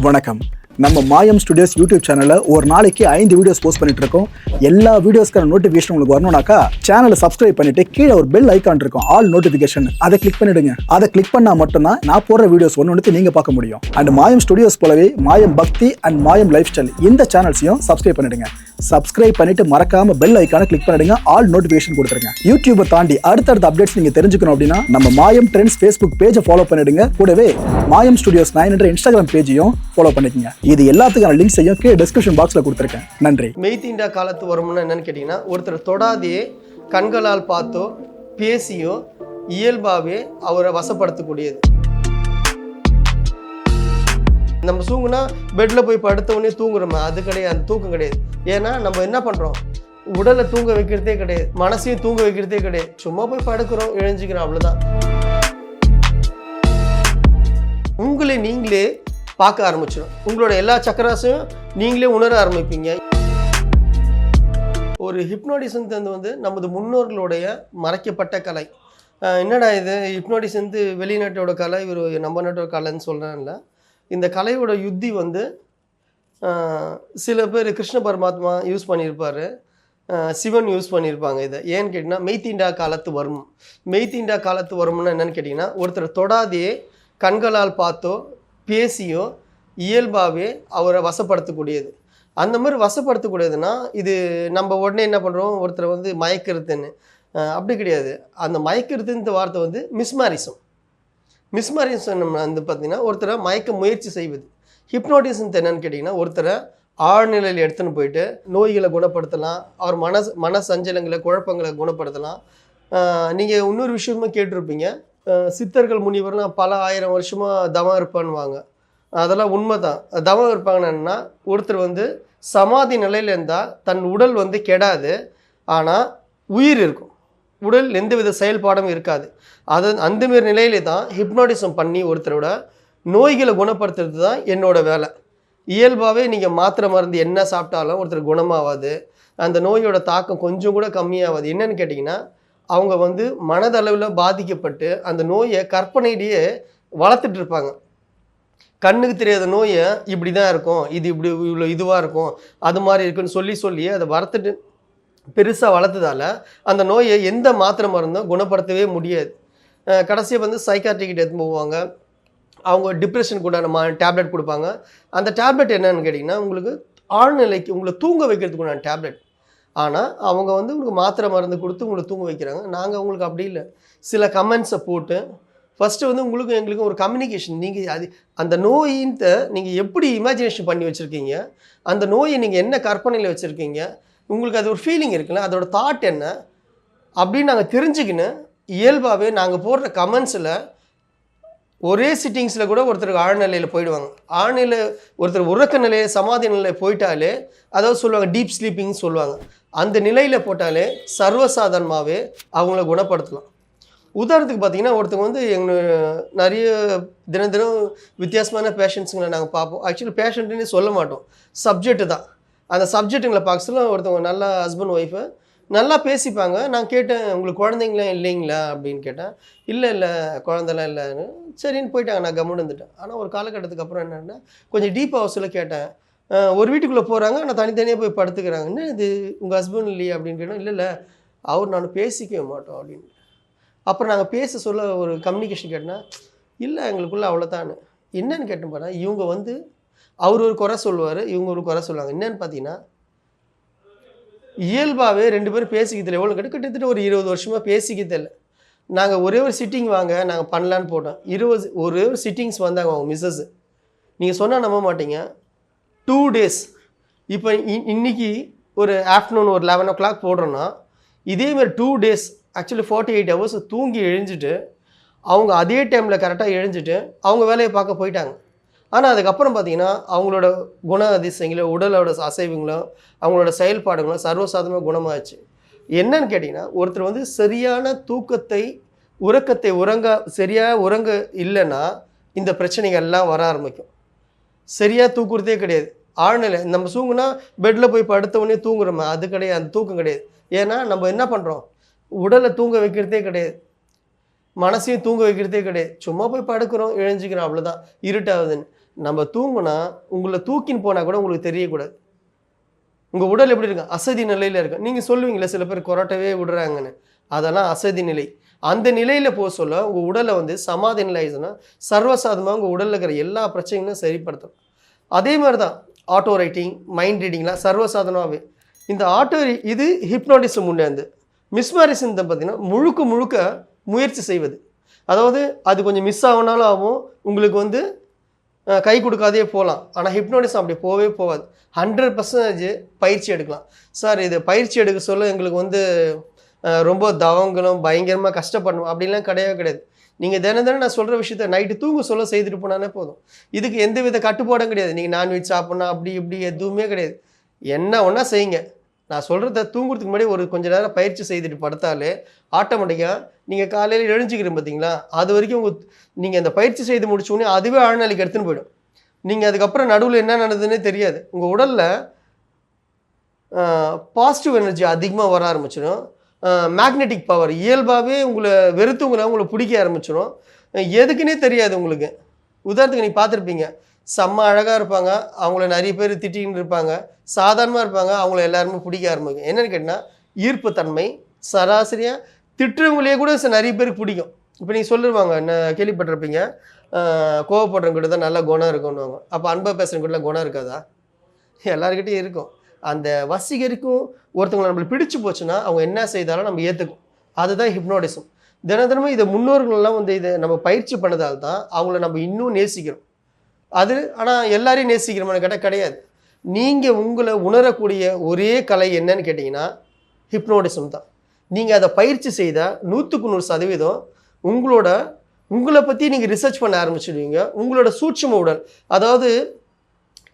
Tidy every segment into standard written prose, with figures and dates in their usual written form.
வணக்கம். நம்ம மாயம் ஸ்டுடியோஸ் யூடியூப் சேனல்ல ஒரு நாளைக்கு 5 வீடியோஸ் போஸ்ட் பண்ணிட்டு இருக்கோம். எல்லா வீடியோஸ்க்கான நோட்டிஃபிகேஷன் உங்களுக்கு வரணும்னாக்கா சேனலை சப்ஸ்கிரைப் பண்ணிட்டு கீழே ஒரு பெல் ஐகான் இருக்கும், ஆல் நோட்டிஃபிகேஷன். அதை கிளிக் பண்ணிடுங்க. அதை கிளிக் பண்ணா மட்டும்தான் நான் போடுற வீடியோஸ் ஒன்று நீங்க பார்க்க முடியும். அண்ட் மாயம் ஸ்டுடியோஸ் போலவே மாயம் பக்தி அண்ட் மாயம் லைஃப் ஸ்டைல் இந்த சேனல்ஸையும் சப்ஸ்கிரைப் பண்ணிடுங்க. சப்ஸ்கிரைப் பண்ணிட்டு மறக்காம பெல் ஐகானை கிளிக் பண்ணிடுங்க, ஆல் நோட்டிஃபிகேஷன் கொடுத்துருங்க. யூடியூபை தாண்டி அடுத்தடுத்த அப்டேட்ஸ் நீங்க தெரிஞ்சுக்கணும் அப்படின்னா நம்ம மாயம் ட்ரெண்ட்ஸ் ஃபேஸ்புக் பேஜை ஃபாலோ பண்ணிடுங்க. கூடவே மாயம் ஸ்டுடியோஸ் 9 என்ற இன்ஸ்டாகிராம் பேஜையும் ஃபாலோ பண்ணிக்கங்க. இது எல்லாத்துக்கான லிங்க்ஸையும் கீழே டிஸ்கிரிப்ஷன் பாக்ஸ்ல கொடுத்துருக்கேன். நன்றி. மெய்தீண்டா காலத்து வரும்னு என்னன்னு கேட்டீங்கன்னா, ஒருத்தர் தொடாதே கண்களால் பார்த்தோ பேசியோ இயல்பாவே அவரை வசப்படுத்தக்கூடியது. நம்ம தூங்குனா பெட்ல போய் படுத்த உடனே தூங்குறோமே, அது கிடையாது, அந்த தூக்கம் கிடையாது. ஏன்னா நம்ம என்ன பண்றோம், உடலை தூங்க வைக்கிறதே கிடையாது, மனசையும் தூங்க வைக்கிறதே கிடையாது. சும்மா போய் படுக்கிறோம், எழுஞ்சிக்கிறோம், அவ்வளவுதான். உங்களை நீங்களே பார்க்க ஆரம்பிச்சிடும். உங்களோட எல்லா சக்கராசையும் நீங்களே உணர ஆரம்பிப்பீங்க. ஒரு ஹிப்னோட்டிசம் வந்து நமது முன்னோர்களுடைய மறைக்கப்பட்ட கலை. என்னடா இது ஹிப்னோட்டிசம் வெளிநாட்டோட கலை, இவர் நம்ம நாட்டோட கலைன்னு சொல்கிறேன்ல. இந்த கலையோட யுத்தி வந்து சில பேர் கிருஷ்ண பரமாத்மா யூஸ் பண்ணியிருப்பார், சிவன் யூஸ் பண்ணியிருப்பாங்க. இதை ஏன்னு கேட்டிங்கன்னா, மெய்தீண்டா காலத்து வரும். மெய்தீண்டா காலத்து வரும்னு என்னென்னு கேட்டிங்கன்னா, ஒருத்தர் தொடாதே கண்களால் பார்த்தோ பேசியோ இயல்பாகவே அவரை வசப்படுத்தக்கூடியது. அந்த மாதிரி வசப்படுத்தக்கூடியதுன்னா, இது நம்ம உடனே என்ன பண்ணுறோம், ஒருத்தரை வந்து மயக்கிறதுன்னு. அப்படி கிடையாது. அந்த மயக்கிறதுன்ற வார்த்தை வந்து மிஸ்மாரிசம். மிஸ்மாரிசம் வந்து பார்த்திங்கன்னா, ஒருத்தரை மயக்க முயற்சி செய்வது. ஹிப்னோட்டிசம் என்னன்னு கேட்டிங்கன்னா, ஒருத்தரை ஆழ்நிலையில் எடுத்துன்னு போயிட்டு நோய்களை குணப்படுத்தலாம், அவர் மன சஞ்சலங்களை குழப்பங்களை குணப்படுத்தலாம். நீங்கள் இன்னொரு விஷயமா கேட்டிருப்பீங்க, சித்தர்கள் முனிவர்லாம் பல 1000 வருஷமாக தவம் இருப்பான்னுவாங்க. அதெல்லாம் உண்மை தான். தவம் இருப்பாங்கன்னா, ஒருத்தர் வந்து சமாதி நிலையில் இருந்தால் தன் உடல் வந்து கெடாது, ஆனால் உயிர் இருக்கும், உடல் எந்தவித செயல்பாடும் இருக்காது. அந்தமாரி நிலையிலே தான் ஹிப்னோட்டிசம் பண்ணி ஒருத்தரோட நோய்களை குணப்படுத்துறது தான் என்னோட வேலை. இயல்பாகவே நீங்கள் மாத்திரை மருந்து என்ன சாப்பிட்டாலும் ஒருத்தர் குணமாகாது, அந்த நோயோட தாக்கம் கொஞ்சம் கூட கம்மியாகாது. என்னன்னு கேட்டிங்கன்னா, அவங்க வந்து மனதளவில் பாதிக்கப்பட்டு அந்த நோயை கற்பனையிலேயே வளர்த்துட்டு இருப்பாங்க. கண்ணுக்கு தெரியாத நோயை இப்படி தான் இருக்கும், இது இப்படி இவ்வளோ இதுவாக இருக்கும், அது மாதிரி இருக்குன்னு சொல்லி அதை வளர்த்துட்டு பெருசாக வளர்த்ததால் அந்த நோயை எந்த மாத்திரை மருந்தும் குணப்படுத்தவே முடியாது. கடைசியாக வந்து சைக்காட்ரிக்கிட்ட எடுத்து போவாங்க. அவங்க டிப்ரெஷனுக்கு உண்டான டேப்லெட் கொடுப்பாங்க. அந்த டேப்லெட் என்னன்னு கேட்டிங்கன்னா, உங்களுக்கு ஆழ்நிலைக்கு உங்களை தூங்க வைக்கிறதுக்கு உண்டான டேப்லெட். ஆனால் அவங்க வந்து உங்களுக்கு மாத்திரை மருந்து கொடுத்து உங்களை தூங்க வைக்கிறாங்க. நாங்கள் உங்களுக்கு அப்படி இல்லை. சில கமெண்ட்ஸை போட்டு ஃபஸ்ட்டு வந்து உங்களுக்கும் எங்களுக்கும் ஒரு கம்யூனிகேஷன். நீங்கள் அந்த நோயின்ட்டு நீங்கள் எப்படி இமேஜினேஷன் பண்ணி வச்சுருக்கீங்க, அந்த நோயை நீங்கள் என்ன கற்பனையில் வச்சுருக்கீங்க, உங்களுக்கு அது ஒரு ஃபீலிங் இருக்குல்ல, அதோட தாட் என்ன அப்படின்னு நாங்கள் தெரிஞ்சுக்கின்னு இயல்பாகவே நாங்கள் போடுற கமெண்ட்ஸில் ஒரே சிட்டிங்ஸில் கூட ஒருத்தருக்கு ஆழ்நிலையில் போயிடுவாங்க. ஆழ்நிலை ஒருத்தர் உறக்க நிலையை சமாதி நிலையில் போயிட்டாலே, அதாவது சொல்லுவாங்க டீப் ஸ்லீப்பிங்னு சொல்லுவாங்க, அந்த நிலையில் போட்டாலே சர்வசாதாரணமாகவே அவங்கள குணப்படுத்தலாம். உதாரணத்துக்கு பார்த்தீங்கன்னா, ஒருத்தவங்க வந்து நிறைய தினம் வித்தியாசமான பேஷண்ட்ஸுங்களை நாங்கள் பார்ப்போம். ஆக்சுவலி பேஷண்ட்டுன்னு சொல்ல மாட்டோம், சப்ஜெக்ட்டு தான். அந்த சப்ஜெக்ட்டுங்களை பார்க்கல ஒருத்தவங்க நல்லா ஹஸ்பண்ட் ஒய்ஃபு நல்லா பேசிப்பாங்க. நான் கேட்டேன், உங்களுக்கு குழந்தைங்களாம் இல்லைங்களா அப்படின்னு கேட்டேன். இல்லை குழந்தைலாம் இல்லைன்னு சரின்னு போயிட்டாங்க. நான் கம்முன்னு இருந்துட்டேன். ஆனால் ஒரு காலகட்டத்துக்கு அப்புறம் என்னென்னா, கொஞ்சம் டீப் ஹவுஸில் கேட்டேன். ஒரு வீட்டுக்குள்ளே போகிறாங்க, ஆனால் தனித்தனியாக போய் படுத்துக்கிறாங்க. என்ன இது உங்கள் ஹஸ்பண்ட் இல்லையா அப்படின்னு கேட்டோம். இல்லை அவர் நான் பேசிக்கவே மாட்டோம் அப்படின்னு. அப்புறம் நாங்கள் பேச சொல்ல ஒரு கம்யூனிகேஷன் கேட்டேன்னா, இல்லை எங்களுக்குள்ளே அவ்வளோதான்னு. என்னன்னு கேட்டேன் பாரு, இவங்க வந்து அவர் ஒரு குறை சொல்லுவார், இவங்க ஒரு குறை சொல்லுவாங்க. என்னன்னு பார்த்தீங்கன்னா, இயல்பாகவே 2 பேரும் பேசிக்கிறதில்ல. எவ்வளோ கிட்டத்தட்ட ஒரு 20 வருஷமாக பேசிக்கிறதில்லை. நாங்கள் ஒரே ஒரு சிட்டிங் வாங்க நாங்கள் பண்ணலான்னு போட்டோம். ஒரே ஒரு சிட்டிங்ஸ் வந்தாங்க அவங்க மிஸ்ஸஸ். நீங்கள் சொன்னால் நம்ப மாட்டீங்க, 2 days. இப்போ இன்னைக்கு ஒரு ஆஃப்டர்நூன் ஒரு 11 o'clock போடுறோன்னா, இதேமாதிரி 2 days ஆக்சுவலி 48 hours தூங்கி எழுஞ்சிட்டு அவங்க அதே டைமில் கரெக்டாக எழுஞ்சிட்டு அவங்க வேலையை பார்க்க போயிட்டாங்க. ஆனால் அதுக்கப்புறம் பார்த்திங்கன்னா, அவங்களோட குண அதிசயங்களும் உடலோட அசைவுங்களும் அவங்களோட செயல்பாடுகளும் சர்வசாதாரணமாக குணமாகிடுச்சு. என்னன்னு கேட்டிங்கன்னா, ஒருத்தர் வந்து சரியான உறக்கத்தை சரியாக உறங்க இல்லைன்னா இந்த பிரச்சனைகள் எல்லாம் வர ஆரம்பிக்கும். சரியாக தூக்குறதே கிடையாது. ஆழ்நிலை நம்ம தூங்குனா பெட்டில் போய் படுத்த உடனே தூங்குறோமே, அது கிடையாது, அந்த தூக்கம் கிடையாது. ஏன்னா நம்ம என்ன பண்ணுறோம், உடலை தூங்க வைக்கிறதே கிடையாது, மனசையும் தூங்க வைக்கிறதே கிடையாது. சும்மா போய் படுக்கிறோம், எழுஞ்சிக்கிறோம், அவ்வளோதான், இருட்டாகுதுன்னு. நம்ம தூங்குனா உங்களை தூக்கின்னு போனால் கூட உங்களுக்கு தெரியக்கூடாது. உங்கள் உடல் எப்படி இருக்கு? அசதி நிலையில் இருக்கு. நீங்கள் சொல்லுவீங்களே சில பேர் கொரட்டவே விடுறாங்கன்னு, அதெல்லாம் அசதி நிலை. அந்த நிலையில் போக சொல்ல உங்கள் உடலை வந்து சமாதி நிலை ஆயிடுச்சுன்னா சர்வசாதமாக உங்கள் உடலில் இருக்கிற எல்லா பிரச்சனைகளும் சரிப்படுத்தும். அதே மாதிரி தான் ஆட்டோ ரைட்டிங், மைண்ட் ரீடிங்லாம் சர்வசாதனமாகவே. இந்த இது ஹிப்னாட்டிசம் முன்னேந்து. மிஸ்மரிசம் பார்த்தீங்கன்னா முழுக்க முயற்சி செய்வது. அதாவது அது கொஞ்சம் மிஸ் ஆகினாலும் ஆகும், உங்களுக்கு வந்து கை கொடுக்காதே போகலாம். ஆனால் ஹிப்னாட்டிசம் அப்படி போகவே போகாது. 100% பயிற்சி எடுக்கலாம். சார் இது பயிற்சி எடுக்க சொல்ல எங்களுக்கு வந்து ரொம்ப தவங்களும் பயங்கரமாக கஷ்டப்படணும் அப்படின்லாம் கிடையாது. நீங்கள் தினம் நான் சொல்கிற விஷயத்த நைட்டு தூங்க சொல்ல செய்துட்டு போனாலே போதும். இதுக்கு எந்த வித கட்டுப்பாடும் கிடையாது. நீங்கள் நான்வெஜ் சாப்பிட்ணும் அப்படி இப்படி எதுவுமே கிடையாது. என்ன ஒன்றா செய்யுங்க. நான் சொல்கிறத தூங்குறதுக்கு முன்னாடி ஒரு கொஞ்சம் நேரம் பயிற்சி செய்துட்டு படுத்தாலே ஆட்டோமேட்டிக்காக நீங்கள் காலையில் எழுஞ்சிக்கிறீங்க பார்த்தீங்களா, அது வரைக்கும் நீங்கள் அந்த பயிற்சி செய்து முடிச்சோடனே அதுவே ஆழ்நிலைக்கு எடுத்துன்னு போயிடும். நீங்கள் அதுக்கப்புறம் நடுவில் என்ன நடந்ததுன்னே தெரியாது. உங்கள் உடலில் பாசிட்டிவ் எனர்ஜி அதிகமாக வர ஆரம்பிச்சிடும். மேக்னெட்டிக் பவர் இயல்பாகவே உங்களை உங்களை பிடிக்க ஆரம்பிச்சிடும். எதுக்குன்னே தெரியாது உங்களுக்கு. உதாரணத்துக்கு நீங்கள் பார்த்துருப்பீங்க, செம்ம அழகாக இருப்பாங்க, அவங்கள நிறைய பேர் திட்டின்னு இருப்பாங்க, சாதாரணமாக இருப்பாங்க, அவங்கள எல்லாருமே பிடிக்க ஆரம்பிக்கும். என்னென்னு கேட்டால் ஈர்ப்புத்தன்மை சராசரியாக திட்டுறவங்களே கூட நிறைய பேருக்கு பிடிக்கும். இப்போ நீங்கள் சொல்லிடுவாங்க, என்ன கேள்விப்பட்டிருப்பீங்க, கோவப்படுறவங்கிட்ட தான் நல்ல குணம் இருக்குன்னுவாங்க. அப்போ அன்பாக பேசுகிறவங்கிட்ட குணம் இருக்காதா? எல்லாருக்கிட்டையும் இருக்கும். அந்த வசீகரிக்கும். ஒருத்தவங்களை நம்மளுக்கு பிடிச்சு போச்சுன்னா அவங்க என்ன செய்தாலும் நம்ம ஏற்றுக்கும். அதுதான் ஹிப்னாட்டிசம். தினமும் இதை முன்னோர்கள்லாம் வந்து இதை நம்ம பயிற்சி பண்ணதால் தான் அவங்கள நம்ம இன்னும் நேசிக்கிறோம். அது ஆனால் எல்லாரையும் நேசிக்கிறோம்னு கேட்டால் கிடையாது. நீங்கள் உங்களை உணரக்கூடிய ஒரே கலை என்னன்னு கேட்டிங்கன்னா ஹிப்னாட்டிசம் தான். நீங்கள் அதை பயிற்சி செய்தால் 100% உங்களை பற்றி நீங்கள் ரிசர்ச் பண்ண ஆரம்பிச்சிடுவீங்க. உங்களோட சூட்சும உடல், அதாவது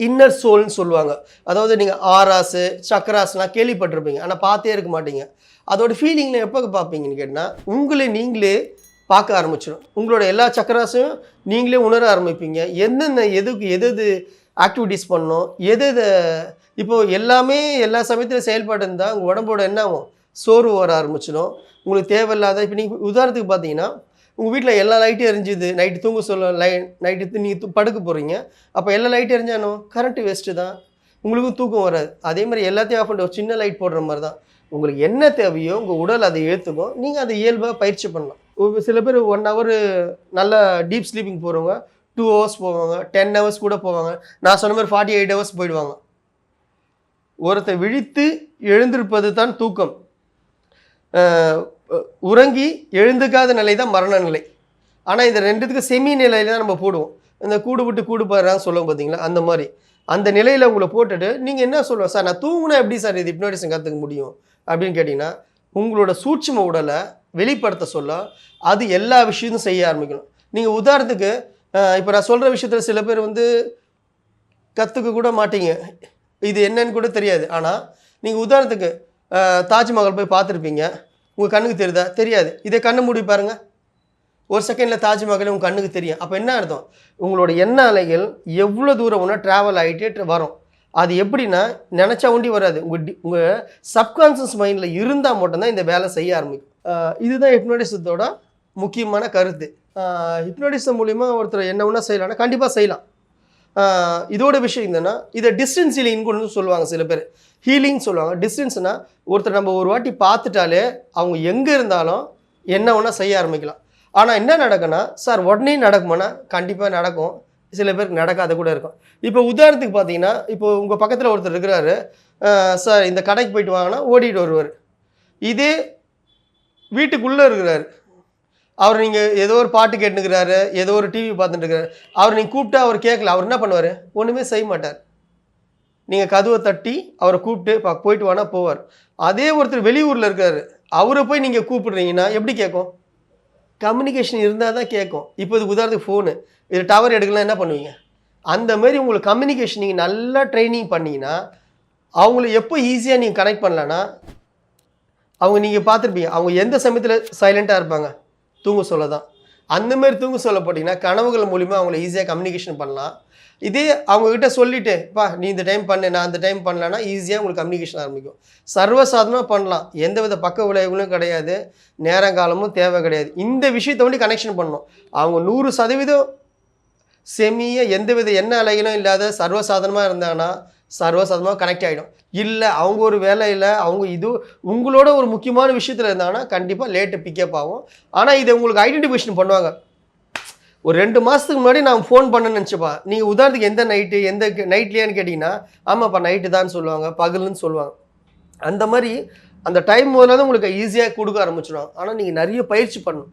இன்னர் சோல்னு சொல்லுவாங்க. அதாவது நீங்கள் ஆராஸு சக்கராஸ்லாம் கேள்விப்பட்டிருப்பீங்க, ஆனால் பார்த்தே இருக்க மாட்டீங்க. அதோட ஃபீலிங்கில் எப்போ பார்ப்பீங்கன்னு கேட்டால் உங்களை நீங்களே பார்க்க ஆரம்பிச்சிடும். உங்களோட எல்லா சக்கராஸையும் நீங்களே உணர ஆரம்பிப்பீங்க. எது ஆக்டிவிட்டீஸ் பண்ணணும், இப்போது எல்லாமே எல்லா சமயத்தில் செயல்பாடு இருந்தால் உங்கள் உடம்போட என்ன ஆகும், சோர்வு வர ஆரம்பிச்சிடும். உங்களுக்கு தேவையில்லாத இப்போ நீங்கள் உதாரணத்துக்கு பார்த்தீங்கன்னா உங்கள் வீட்டில் எல்லா லைட்டும் எரிஞ்சுது, நைட்டு தூங்க சொல்ல நைட்டு நீங்கள் படுக்க போகிறீங்க, அப்போ எல்லா லைட்டும் எரிஞ்சானோ கரண்ட்டு வேஸ்ட்டு தான், உங்களுக்கும் தூக்கம் வராது. அதே மாதிரி எல்லாத்தையும் ஆஃப் பண்ணிட்டு ஒரு சின்ன லைட் போடுற மாதிரி தான். உங்களுக்கு என்ன தேவையோ உங்கள் உடல் அதை ஏற்றுக்கும். நீங்கள் அதை இயல்பாக பயிற்சி பண்ணலாம். சில பேர் 1 hour நல்லா டீப் ஸ்லீப்பிங் போகிறவங்க 2 hours போவாங்க, 10 hours கூட போவாங்க. நான் சொன்ன மாதிரி 48 hours போயிடுவாங்க. ஒருத்தர் விழித்து எழுந்திருப்பது தான் தூக்கம், உறங்கி எழுந்துக்காத நிலை தான் மரண நிலை. ஆனால் இந்த ரெண்டுத்துக்கு செமி நிலையில தான் நம்ம போடுவோம். இந்த கூடு விட்டு கூடு பாடுறான்னு சொல்லுவோம் பார்த்தீங்களா, அந்த மாதிரி அந்த நிலையில் உங்களை போட்டுட்டு நீங்கள் என்ன சொல்லுவோம், சார் நான் தூங்குனா எப்படி சார் இது ஹிப்னாட்டிசம் கற்றுக்க முடியும் அப்படின்னு கேட்டிங்கன்னா, உங்களோட சூட்சும உடலை வெளிப்படுத்த சொல்ல அது எல்லா விஷயத்தையும் செய்ய ஆரம்பிக்கணும். நீங்கள் உதாரணத்துக்கு இப்போ நான் சொல்கிற விஷயத்தில் சில பேர் வந்து கற்றுக்க கூட மாட்டீங்க, இது என்னன்னு கூட தெரியாது. ஆனால் நீங்கள் உதாரணத்துக்கு தாஜ்மஹால் போய் பார்த்துருப்பீங்க, உங்கள் கண்ணுக்கு தெரியுதா? தெரியாது. இதை கண்ணை மூடி பாருங்கள், ஒரு செகண்டில் தாஜ்மஹால் உங்கள் கண்ணுக்கு தெரியும். அப்போ என்ன அர்த்தம், உங்களோட எண்ண அலைகள் எவ்வளோ தூரம் ஒன்றா ட்ராவல் ஆகிட்டே வரும். அது எப்படின்னா நினச்சா ஒண்டி வராது, உங்கள் சப்கான்ஷியஸ் மைண்டில் இருந்தால் மட்டும்தான் இந்த வேலை செய்ய ஆரம்பிக்கும். இதுதான் ஹிப்னாட்டிசத்தோட முக்கியமான கருத்து. ஹிப்னாட்டிசம் மூலிமா ஒருத்தர் என்ன ஒன்றா செய்யலாம்னா கண்டிப்பாக செய்யலாம். இதோட விஷயம் என்னன்னா, இதை டிஸ்டன்ஸ் ஹீலிங்னு சொல்லுவாங்க சில பேர், ஹீலிங் சொல்லுவாங்க. டிஸ்டன்ஸ்னால் ஒருத்தர் நம்ம ஒரு வாட்டி பார்த்துட்டாலே அவங்க எங்கே இருந்தாலும் என்ன ஒன்றா செய்ய ஆரம்பிக்கலாம். ஆனால் என்ன நடக்குன்னா, சார் உடனே நடக்குமானா கண்டிப்பாக நடக்கும், சில பேருக்கு நடக்காத கூட இருக்கும். இப்போ உதாரணத்துக்கு பார்த்தீங்கன்னா, இப்போ உங்கள் பக்கத்தில் ஒருத்தர் இருக்கிறாரு, சார் இந்த கடைக்கு போயிட்டு வாங்கினா ஓடிட்டு வருவார். இதே வீட்டுக்குள்ளே இருக்கிறாரு, அவர் நீங்கள் ஏதோ ஒரு பாட்டு கேட்டுக்கிறாரு, ஏதோ ஒரு டிவி பார்த்துட்டு இருக்கிறாரு, அவர் நீங்கள் கூப்பிட்டா அவர் கேட்கல, அவர் என்ன பண்ணுவார், ஒன்றுமே செய்ய மாட்டார். நீங்கள் கதவை தட்டி அவரை கூப்பிட்டு போயிட்டு வானா போவார். அதே ஒருத்தர் வெளியூரில் இருக்காரு, அவரை போய் நீங்கள் கூப்பிடுறீங்கன்னா எப்படி கேட்கும், கம்யூனிகேஷன் இருந்தால் தான் கேட்கும். இப்போ இதுக்கு உதாரணத்துக்கு ஃபோனு, இது டவர் எடுக்கலாம், என்ன பண்ணுவீங்க? அந்த மாதிரி உங்களுக்கு கம்யூனிகேஷன் நீங்கள் நல்லா ட்ரைனிங் பண்ணிங்கன்னா அவங்கள எப்போ ஈஸியாக நீங்கள் கனெக்ட் பண்ணலான்னா, அவங்க நீங்கள் பார்த்துருப்பீங்க, அவங்க எந்த சமயத்தில் சைலண்ட்டாக இருப்பாங்க, தூங்க சொல்ல தான். அந்தமாரி தூங்க சொல்ல போட்டிங்கன்னா கனவுகள் மூலிமா அவங்கள ஈஸியாக கம்யூனிகேஷன் பண்ணலாம். இதே அவங்கக்கிட்ட சொல்லிவிட்டு நீ இந்த டைம் பண்ணு, நான் அந்த டைம் பண்ணலன்னா ஈஸியாக உங்களுக்கு கம்யூனிகேஷன் ஆரம்பிக்கும். சர்வசாதாரணமாக பண்ணலாம், எந்தவித பக்க விளைவுகளும் கிடையாது, நேரங்காலமும் தேவை கிடையாது. இந்த விஷயத்தை வந்து கனெக்ஷன் பண்ணணும். அவங்க 100% செமியாக எந்தவித எண்ண அலைகளும் இல்லாத சர்வசாதாரணமாக இருந்தாங்கன்னா சர்வசாதாரணமாக கனெக்ட் ஆகிடும். இல்லை அவங்க ஒரு வேலையில் அவங்க உங்களோட ஒரு முக்கியமான விஷயத்தில் இருந்தாங்கன்னா கண்டிப்பாக லேட்டு பிக்கப் ஆகும். ஆனால் இதை உங்களுக்கு ஐடென்டிஃபிகேஷன் பண்ணுவாங்க. ஒரு 2 மாதத்துக்கு முன்னாடி நான் ஃபோன் பண்ணேன்னு நினச்சப்பா, நீங்கள் உதாரணத்துக்கு எந்த நைட்டு எந்த நைட்லையான்னு கேட்டிங்கன்னா ஆமாப்பா நைட்டு தான் சொல்லுவாங்க, பகலுன்னு சொல்லுவாங்க. அந்த மாதிரி அந்த டைம் முதல்ல தான் உங்களுக்கு ஈஸியாக கொடுக்க ஆரம்பிச்சிடுவாங்க. ஆனால் நீங்கள் நிறைய பயிற்சி பண்ணணும்.